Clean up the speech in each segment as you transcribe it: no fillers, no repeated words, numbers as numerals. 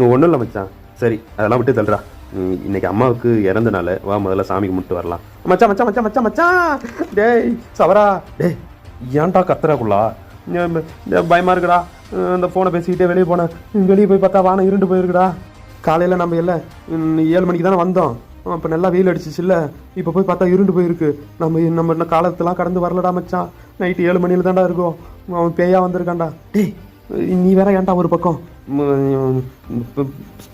ஒன்றும் இல்லை மச்சான். சரி அதெல்லாம் விட்டு தள்ளுறா. இன்னைக்கு அம்மாவுக்கு இறந்த நாள், வா முதல்ல சாமி கும்பிட்டு வரலாம். மச்சான் மச்சான் மச்சான் மச்சான் மச்சான். டேய் சவரா, டேய் ஏன்டா கத்துறாக்குள்ளா? பயமா இருக்குடா. இந்த ஃபோனை பேசிக்கிட்டே வெளியே போனேன். வெளியே போய் பார்த்தா வானம் இருண்டு போயிருக்குடா. காலையில் நம்ம இல்லை 7 மணிக்கு தானே வந்தோம். அப்போ நல்லா வெயில் அடிச்சிச்சு இல்லை? இப்போ போய் பார்த்தா இருண்டு போயிருக்கு. நம்ம இன்னும் காலத்தெல்லாம் கடந்து வரலடா மச்சான். நைட்டு 7 மணியில் தான்டா இருக்கும். அவன் பேயா வந்திருக்கான்டா. டேய் நீ வேற ஏன்டா ஒரு பக்கம்?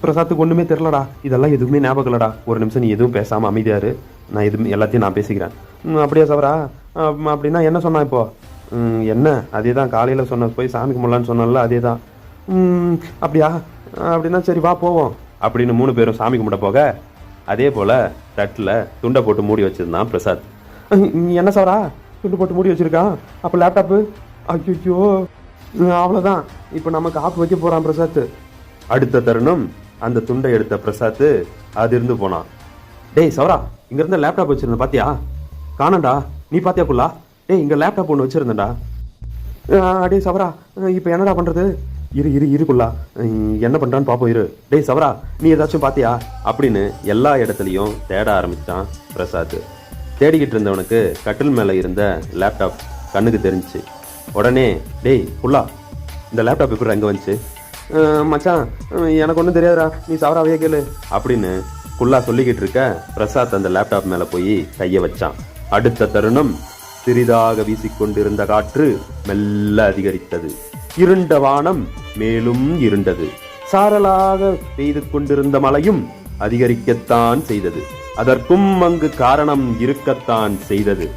பிரசாத்துக்கு ஒன்றுமே தெரிலடா. இதெல்லாம் எதுவுமே ஞாபகம் இல்லடா. ஒரு நிமிஷம் நீ எதுவும் பேசாமல் அமைதியாரு. நான் எதுவும் எல்லாத்தையும் நான் பேசிக்கிறேன். அப்படியா சவரா? அப்படின்னா என்ன சொன்னான் இப்போ? என்ன அதே தான் காலையில் சொன்ன, போய் சாமி கும்பிடலான்னு சொன்னால அதே தான். அப்படியா? அப்படின்னா சரி வா போவோம் அப்படின்னு 3 பேரும் சாமி கும்பிட போக, அதே போல் தட்டில் துண்டை போட்டு மூடி வச்சுருந்தான் பிரசாத். என்ன சவரா துண்டு போட்டு மூடி வச்சுருக்கான்? அப்போ லேப்டாப்பு? ஐயோ அவ்வளோதான், இப்போ நமக்கு ஆப்பு வைக்க போகிறான் பிரசாத். அடுத்த தருணம் அந்த துண்டை எடுத்த பிரசாத் அது இருந்து போனான். டேய் சவரா, இங்கேருந்த லேப்டாப் வச்சுருந்தேன் பாத்தியா? காணண்டா, நீ பாத்தியாக்குள்ளா? டேய் இங்கே லேப்டாப் ஒன்று வச்சுருந்தேன்டா. டே சவரா, இப்போ என்னடா பண்ணுறது? இருக்குள்ளா, என்ன பண்ணுறான்னு பார்ப்போம் இரு. டேய் சவரா, நீ ஏதாச்சும் பார்த்தியா அப்படின்னு எல்லா இடத்துலையும் தேட ஆரம்பித்தான் பிரசாத். தேடிக்கிட்டு இருந்தவனுக்கு கட்டில் மேலே இருந்த லேப்டாப் கண்ணுக்கு தெரிஞ்சிச்சு. உடனே டேய் புல்லா, இந்த லேப்டாப் எப்படி எங்கே வந்துச்சு? மச்சான் எனக்கு ஒன்றும் தெரியாதுடா, நீ சவராவையே கேளு அப்படின்னு புல்லா சொல்லிக்கிட்டு இருக்க பிரசாத் அந்த லேப்டாப் மேலே போய் கையை வச்சான். அடுத்த தருணம் சிறிதாக வீசிக்கொண்டிருந்த காற்று மெல்ல அதிகரித்தது. இருண்ட வானம் மேலும் இருண்டது. சாரலாக பெய்து கொண்டிருந்த மழையும் அதிகரிக்கத்தான் செய்தது. அதற்கும் அங்கு காரணம் இருக்கத்தான் செய்தது.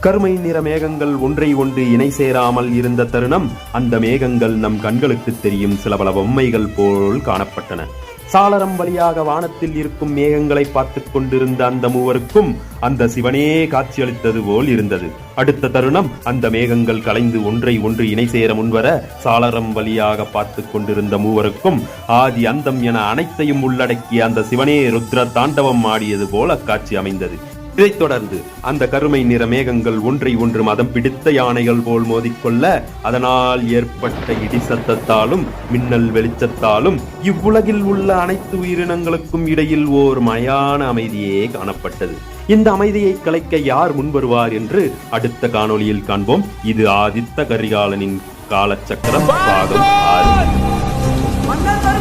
கருமை நிற மேகங்கள் ஒன்றை ஒன்று இணை சேராமல் இருந்த தருணம் அந்த மேகங்கள் நம் கண்களுக்கு தெரியும் சில பல பொம்மைகள் போல் காணப்பட்டன. சாளரம் வழியாக வானத்தில் இருக்கும் மேகங்களை பார்த்து கொண்டிருந்த அந்த மூவருக்கும் அந்த சிவனே காட்சியளித்தது போல் இருந்தது. அடுத்த தருணம் அந்த மேகங்கள் கலைந்து ஒன்றை ஒன்று இணை சேர முன்வர சாளரம் வழியாக பார்த்து கொண்டிருந்த மூவருக்கும் ஆதி அந்தம் என அனைத்தையும் உள்ளடக்கிய அந்த சிவனே ருத்ர தாண்டவம் ஆடியது போல காட்சி அமைந்தது. இதைத் தொடர்ந்து அந்த கருமை நிற மேகங்கள் ஒன்றை ஒன்று மதம் பிடித்த யானைகள் போல் மோதிக்கொள்ள, அதனால் ஏற்பட்ட இடி சத்தத்தாலும் மின்னல் வெளிச்சத்தாலும் இவ்வுலகில் உள்ள அனைத்து உயிரினங்களுக்கும் இடையில் ஓர் மயான அமைதியே காணப்பட்டது. இந்த அமைதியை கலைக்க யார் முன்வருவார் என்று அடுத்த காணொளியில் காண்போம். இது ஆதித்த கரிகாலனின் காலச்சக்கரம் பாகம் 6.